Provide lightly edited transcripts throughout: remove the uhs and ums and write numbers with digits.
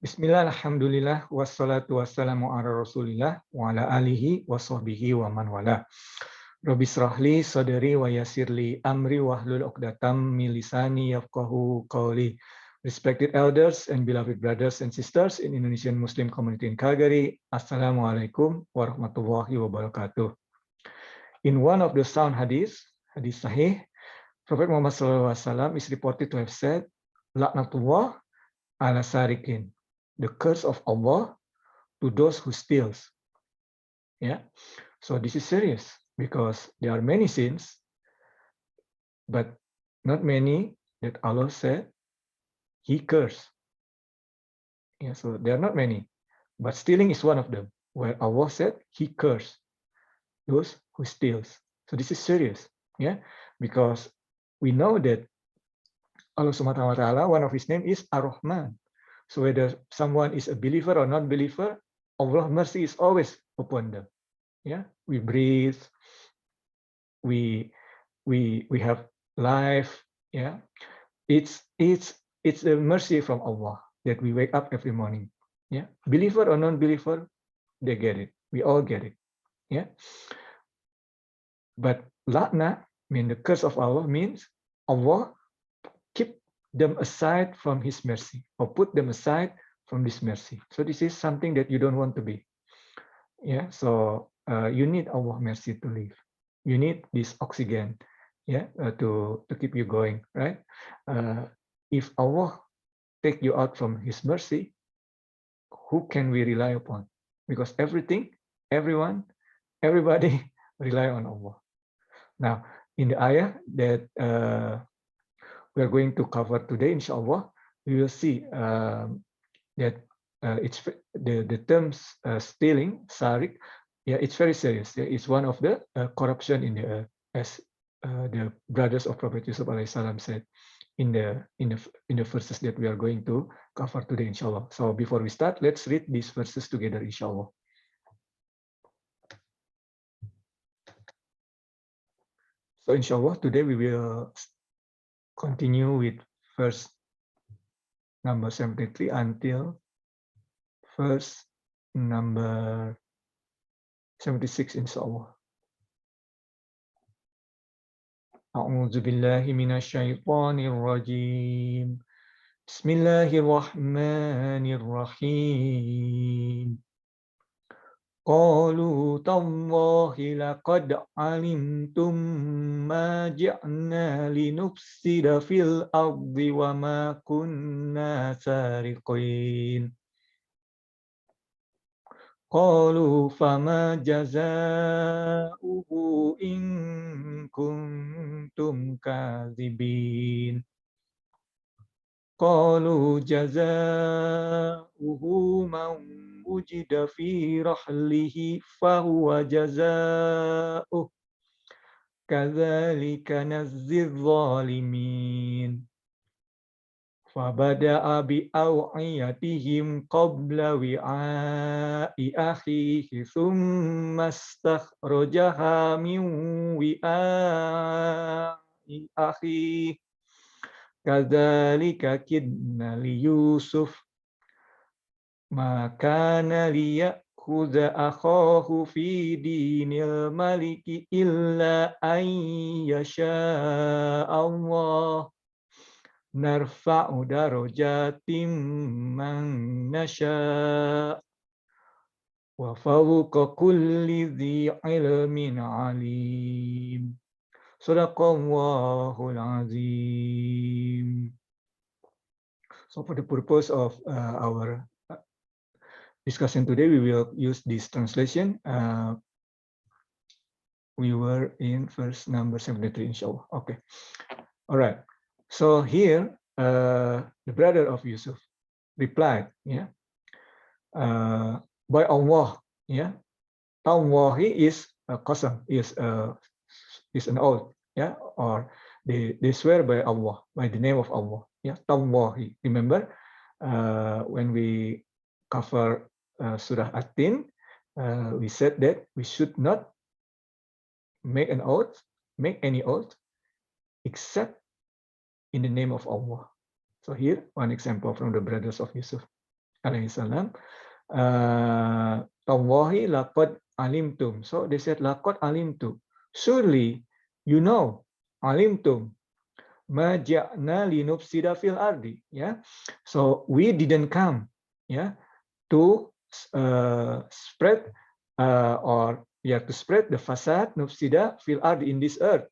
Bismillah, alhamdulillah, wassalatu wassalamu ala rasulillah, wa ala alihi wa sahbihi wa man wala. Rabbi srahli sadri wa yasirli amri wahlul uqdatam min lisani yafqahu qawli. Respected elders and beloved brothers and sisters in Indonesian Muslim community in Calgary, Assalamualaikum warahmatullahi wabarakatuh. In one of the sound hadith sahih, Prophet Muhammad SAW is reported to have said, Laknatullah ala sarikin, the curse of Allah to those who steals. Yeah, so this is serious because there are many sins, but not many that Allah said He cursed. Yeah, so there are not many, but stealing is one of them, where Allah said He cursed those who steals. So this is serious, yeah, because we know that Allah Subhanahu wa Taala, one of His name is Ar-Rahman. So whether someone is a believer or non-believer, Allah's mercy is always upon them. Yeah, we breathe, we have life. Yeah, it's the mercy from Allah that we wake up every morning. Yeah, believer or non-believer, they get it. We all get it. Yeah, but lakna, mean the curse of Allah, means Allah keep them aside from His mercy, or put them aside from this mercy. So this is something that you don't want to be. Yeah, so you need Allah mercy to live. You need this oxygen, yeah, to keep you going, right? If Allah take you out from His mercy, who can we rely upon? Because everything, everyone, everybody rely on Allah. Now, in the ayah that we are going to cover today, inshallah, we will see that it's the terms stealing, sarik, yeah, it's very serious. Yeah, it's one of the corruption in the as the brothers of Prophet Yusuf alaihi salam said in the verses that we are going to cover today, inshallah. So before we start, let's read these verses together, inshallah. So inshallah, today we will continue with verse number 73 until verse number 76, inshallah. A'udzu billahi minasyaitonir rajim. Bismillahirrahmanirrahim. Qalu tallahi laqad alimtum ma ji'na linufsida fil ardi wa ma kunna sariqin. Qalu fama jazaa'uhu in kuntum kadzibin. Qalu jazaa'uhu man wujida fi rahlihi fahuwa jazaa'uh kadzalika nazzil zalimin. Fabada'a bi'aw'iyatihim qabla wi'a'i akhihi thumma astakhrajaha min wi'a'i akhihi kadzalika kidna li Yusuf ma kana liya'khudha akhahu fi dinil maliki illa an yasha Allah narfa'u darajatim man nasha wa fawqa kulli dhi ilmin alim. Sadaqallahul azim. So for the purpose of our discussion today, we will use this translation. We were in verse number 73, inshallah. Okay. All right. So here, the brother of Yusuf replied, yeah, by Allah, yeah. Tallahi is a qasam, is an oath, yeah, or they swear by Allah, by the name of Allah, yeah. Tallahi. Remember, when we cover Surah At-Tin, we said that we should not make any oath, except in the name of Allah. So here, one example from the brothers of Yusuf. alaihi salam, Tawahi laqad alimtum. So they said, laqad alimtum. Surely you know, alimtum. Ma ja'na linufsida fil ardi. Yeah. So we didn't come, yeah, to spread to spread the fasad nufsida fil ardi, in this earth.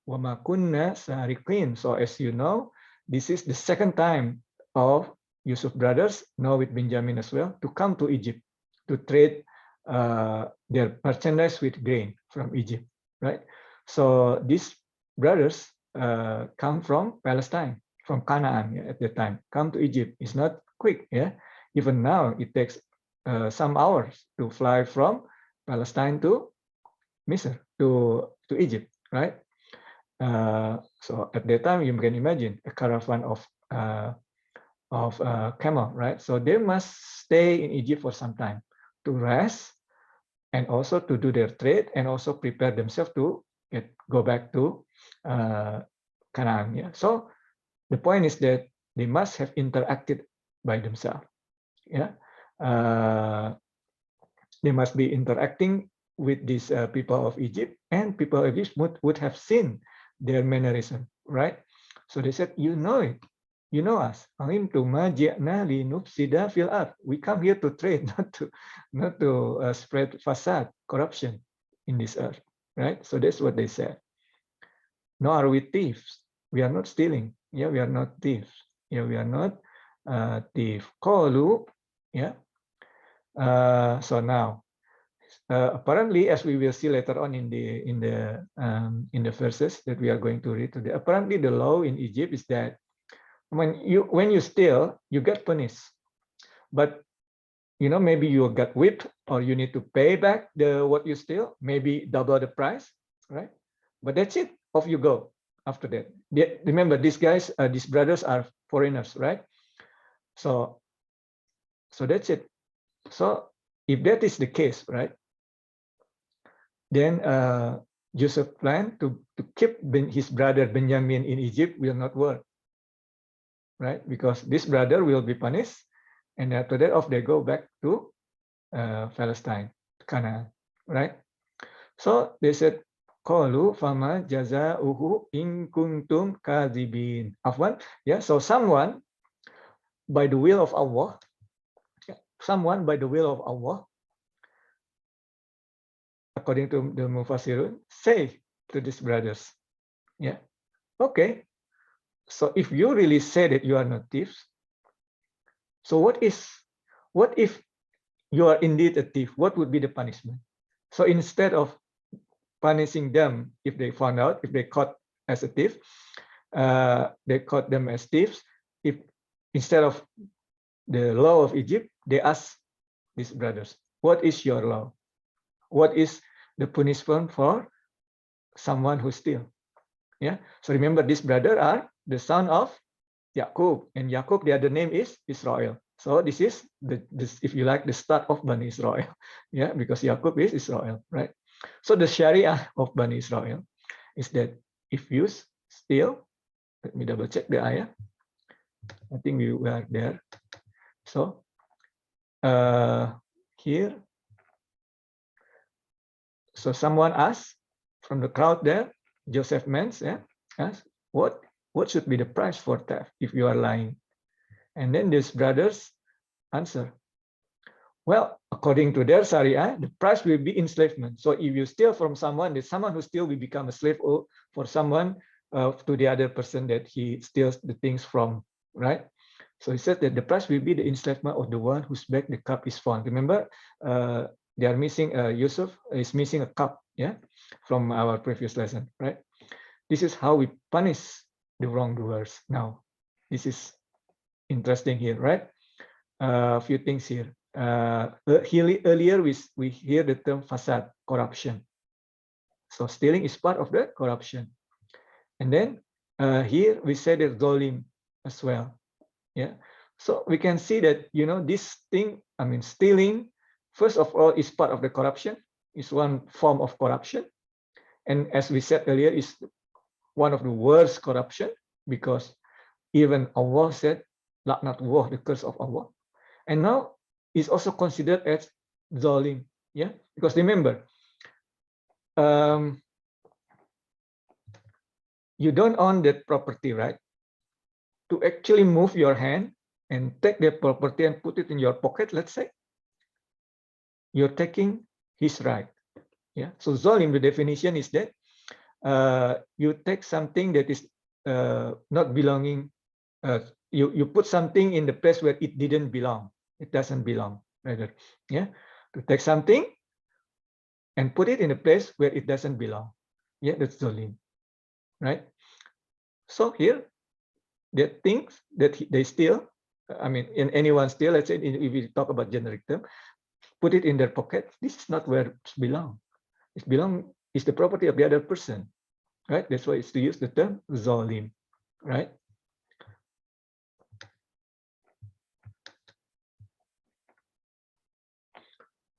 Wa ma kunna sariqin. So as you know, this is the second time of Yusuf brothers, now with Benjamin as well, to come to Egypt to trade their merchandise with grain from Egypt, right? So these brothers come from Palestine, from Canaan, yeah, at the time, come to Egypt. It's not quick, yeah. Even now, it takes some hours to fly from Palestine to Misr, to Egypt, right? So at that time, you can imagine a caravan of camel, right? So they must stay in Egypt for some time to rest and also to do their trade and also prepare themselves to go back to Canaan. Yeah. So the point is that they must have interacted by themselves. Yeah. They must be interacting with these people of Egypt, and people of Egypt would have seen their mannerism, right? So they said, you know it. You know us. We come here to trade, not to spread facade, corruption in this earth, right? So that's what they said. Nor are we thieves. We are not stealing. Yeah, we are not thieves. Yeah, we are not thief. Qalu, yeah. So now, apparently, as we will see later on in the verses that we are going to read today, apparently the law in Egypt is that when you steal, you get punished. But maybe you get whipped, or you need to pay back what you steal, maybe double the price, right? But that's it. Off you go. After that, remember, these guys, these brothers are foreigners, right? So that's it. So if that is the case, right, then Joseph planned to keep his brother Benjamin in Egypt will not work, right? Because this brother will be punished, and after that, off they go back to Palestine, Canaan, right? So they said, "Qalu fama jazauhu in kuntum kadzibin." Afwan, yeah. So someone by the will of Allah, according to the Mufassirun, say to these brothers, yeah, okay. So if you really say that you are not thieves, so what if you are indeed a thief? What would be the punishment? So instead of punishing them if they found out, if they caught as a thief, they caught them as thieves. If instead of the law of Egypt, they ask these brothers, what is your law? What is the punishment for someone who steals? Yeah. So remember, these brothers are the son of Yaqub, and Yaqub, the other name is Israel. So this is if you like, the start of Bani Israel. Yeah, because Yaqub is Israel, right? So the Sharia of Bani Israel is that if you steal, let me double check the ayah. I think we were there. So here, so someone asked from the crowd there, Joseph Mens, yeah, asked, what should be the price for theft if you are lying? And then these brothers answer, well, according to their Sharia, the price will be enslavement. So if you steal from someone, there's someone who still will become a slave for someone, to the other person that he steals the things from, right? So he said that the price will be the enslavement of the one whose bag the cup is found. Remember, they are missing, Yusuf is missing a cup, yeah, from our previous lesson, right? This is how we punish the wrongdoers. Now, this is interesting here, right? A few things here. Earlier we hear the term fasad, corruption. So stealing is part of the corruption. And then here we say that zolim as well. Yeah. So we can see that, this thing, stealing, first of all, is part of the corruption, is one form of corruption. And as we said earlier, is one of the worst corruption, because even Allah said, laknatullah, the curse of Allah. and now is also considered as zalim. Yeah, because remember, you don't own that property, right? To actually move your hand and take that property and put it in your pocket, let's say, you're taking his right. Yeah. So zalim, the definition is that you take something that is not belonging. You put something in the place where it didn't belong. It doesn't belong, rather. Yeah. To take something and put it in a place where it doesn't belong. Yeah, that's zalim, right? So here, the things that they steal, I mean, in anyone steal, let's say, if we talk about generic term, put it in their pocket. This is not where it belongs. It's the property of the other person, right? That's why it's to use the term zalim, right?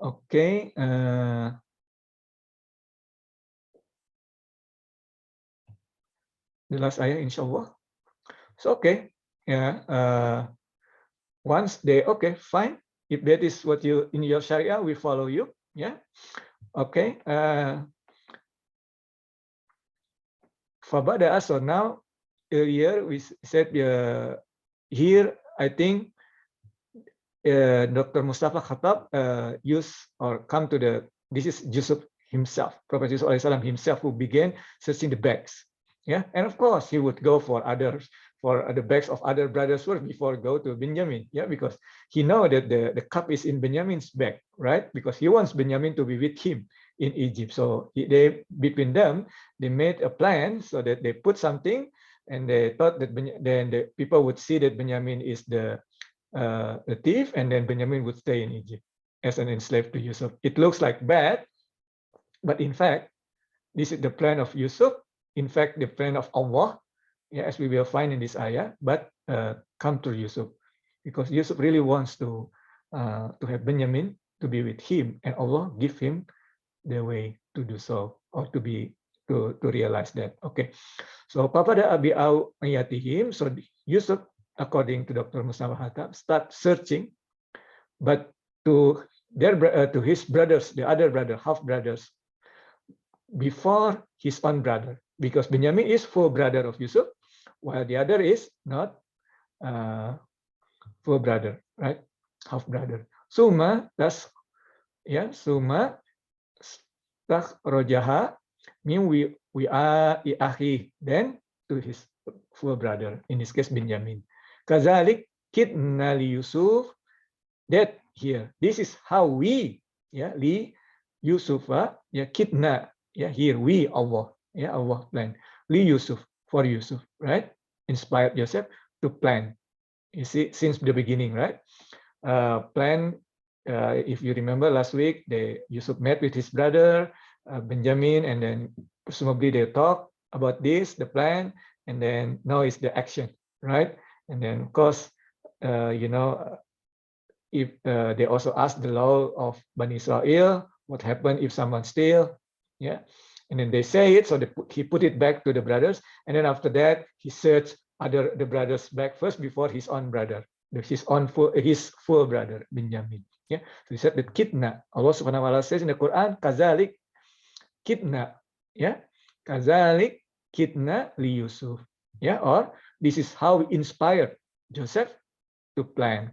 Okay. The last ayah, inshallah. So okay, yeah. Once they okay, fine. If that is what you in your Sharia, we follow you. Yeah. Okay. Fabada. So now earlier we said here I think Dr. Mustafa Khattab use or come to the, this is Yusuf himself, Prophet Yusuf alaihissalam himself, who began searching the bags. Yeah, and of course he would go for others, for the bags of other brothers first before go to Benjamin. Yeah, because he know that the cup is in Benjamin's bag, right? Because he wants Benjamin to be with him in Egypt. So they, between them, they made a plan so that they put something, and they thought that then the people would see that Benjamin is the thief, and then Benjamin would stay in Egypt as an enslaved to Yusuf. It looks like bad, but in fact, this is the plan of Yusuf. In fact, the plan of Allah, yeah, as we will find in this ayah, but come to Yusuf, because Yusuf really wants to have Benjamin to be with him, and Allah give him the way to do so, or to realize that. Okay, so Papada Abi Ayatihim, so Yusuf, according to Dr. Mustafa Khattab, start searching, but to his brothers, the other brother, half brothers, before his own brother, because Benjamin is full brother of Yusuf, while the other is not full brother, right? Half brother. Suma, that's, yeah, Suma rojaha, mean we are iahi, then to his full brother, in this case Benjamin. Kazalik kidna li Yusuf, that here, this is how we, yeah, li Yusufa, yeah, kidna, yeah, here we, Allah, yeah, Allah plan li Yusuf, for Yusuf, right? Inspired Joseph to plan. You see, since the beginning, right? Plan. If you remember last week, Yusuf met with his brother Benjamin, and then presumably they talk about this, the plan, and then now is the action, right? And then of course, if they also ask the law of Bani Israel, what happened if someone steal, yeah, and then they say it, so he put it back to the brothers, and then after that he searched the brothers back first before his own brother, his full brother Benjamin. Yeah, so he said that kidna, Allah Subhanahu wa Taala says in the Quran, kazalik kidna, yeah, kazalik kidna li Yusuf, yeah, or this is how we inspired Joseph to plan.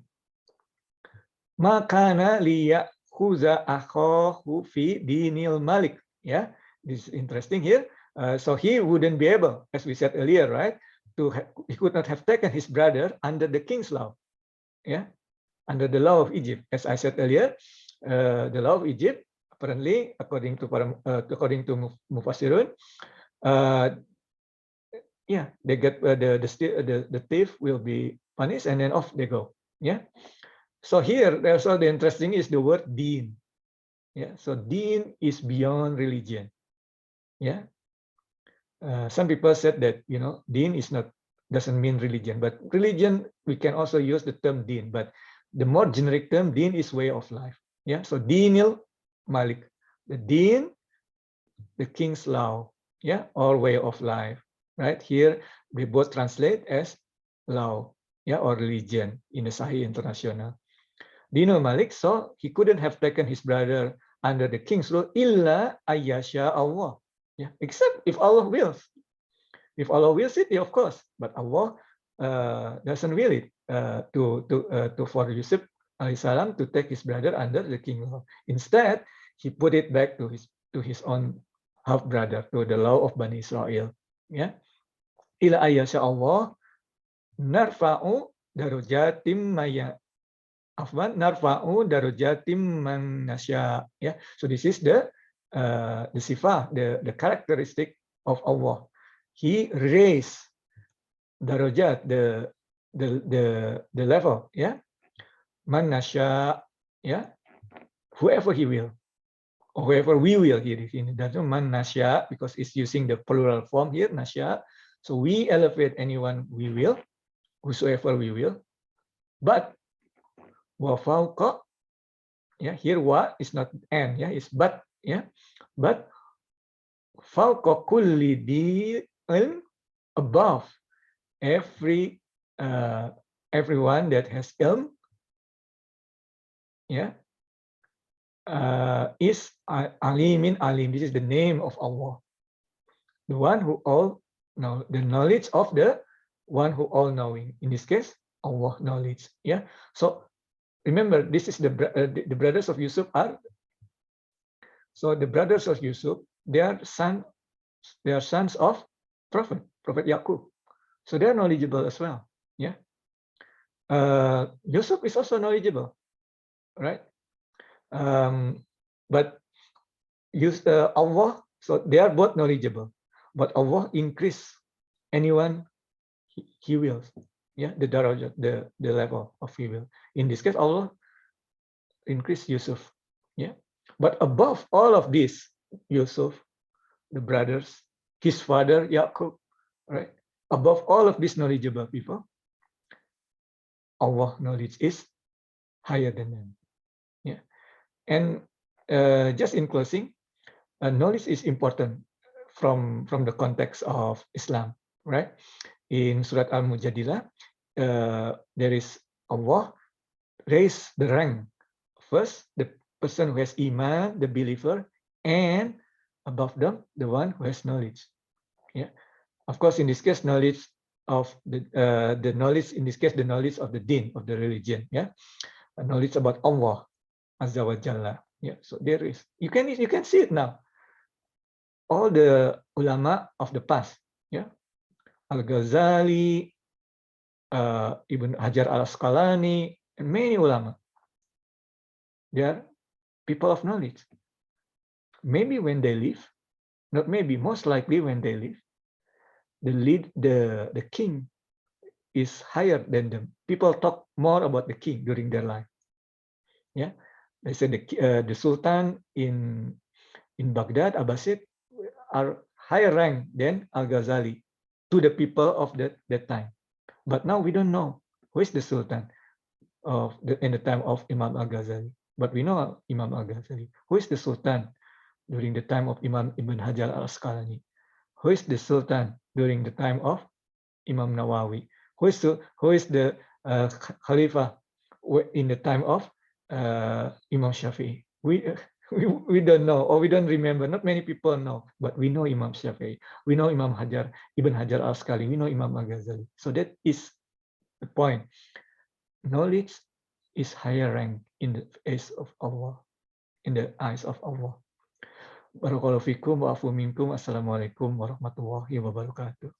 Makana liya khuza akhahu fi dinil malik. Yeah, this is interesting here. So he wouldn't be able, as we said earlier, right? He could not have taken his brother under the king's law. Yeah, under the law of Egypt. As I said earlier, the law of Egypt, apparently, according to Mufassirun, yeah, they get the thief will be punished, and then off they go. Yeah. So here, also the interesting is the word deen. Yeah, so deen is beyond religion. Yeah, some people said that deen doesn't mean religion, but religion we can also use the term deen, but the more generic term deen is way of life. Yeah, so dinil malik, the deen, the king's law. Yeah, or way of life. Right here, we both translate as law. Yeah, or religion in the Sahih International. Dinul Malik, so he couldn't have taken his brother under the king's rule illa ayyasha Allah. Yeah, except if Allah wills. If Allah wills it, yeah, of course. But Allah doesn't will it for Yusuf alayhisalam to take his brother under the king law. Instead, he put it back to his own half brother, to the law of Bani Israel. Yeah, ila ayyasha Allah narfa'u darujatim maya afwan narfa'u darujatim man nasya. Yeah, so this is the sifah, the characteristic of Allah. He raised darajat, the level, yeah, man nasya, yeah, whoever he will, or whoever we will here in that man nasya, because it's using the plural form here, nasya. So we elevate anyone we will, whosoever we will. But wa fauqa, yeah, here wa is not and, yeah, it's but, yeah, but fauqa kulli di ilm, above everyone that has ilm, yeah, is alimin alim. This is the name of Allah, the one who all know, the knowledge of the one who all knowing. In this case, Allah knowledge. Yeah. So remember, this is the brothers of Yusuf are. So the brothers of Yusuf, they are sons of Prophet Yaqub. So they are knowledgeable as well. Yeah. Yusuf is also knowledgeable, right? But Allah, so they are both knowledgeable, but Allah increase anyone he wills. Yeah, the darajat, the level of he will. In this case, Allah increase Yusuf. Yeah, but above all of this, Yusuf, the brothers, his father Yaqub, right? Above all of these knowledgeable people, Allah knowledge is higher than them. Yeah, and just in closing, knowledge is important from the context of Islam, right? In Surat Al-Mujadilah, there is Allah raise the rank. First, the person who has iman, the believer, and above them, the one who has knowledge. Yeah, of course, in this case, knowledge of the knowledge. In this case, the knowledge of the deen, of the religion. Yeah, knowledge about Allah Azza wa Jalla. Yeah, so there is. You can see it now. All the ulama of the past. Yeah, Al-Ghazali, Ibn Hajar al-Asqalani, and many ulama. They are people of knowledge. Maybe when they live, not maybe, most likely when they live, the king is higher than them. People talk more about the king during their life. Yeah, they say the Sultan in Baghdad, Abbasid, are higher rank than Al-Ghazali to the people of that time. But now we don't know who is the Sultan in the time of Imam Al-Ghazali. But we know Imam Al-Ghazali. Who is the Sultan during the time of Imam Ibn Hajar al-Asqalani? Who is the Sultan during the time of Imam Nawawi? Who is the Khalifa in the time of Imam Shafi'i? We don't know, or we don't remember. Not many people know, but we know Imam Shafi'i. We know Imam Ibn Hajar al-Asqalani. We know Imam Al-Ghazali. So that is the point. Knowledge is higher rank in the eyes of Allah, in the eyes of Allah. Barakallahu fikum wa afu minkum. Assalamualaikum warahmatullahi wabarakatuh.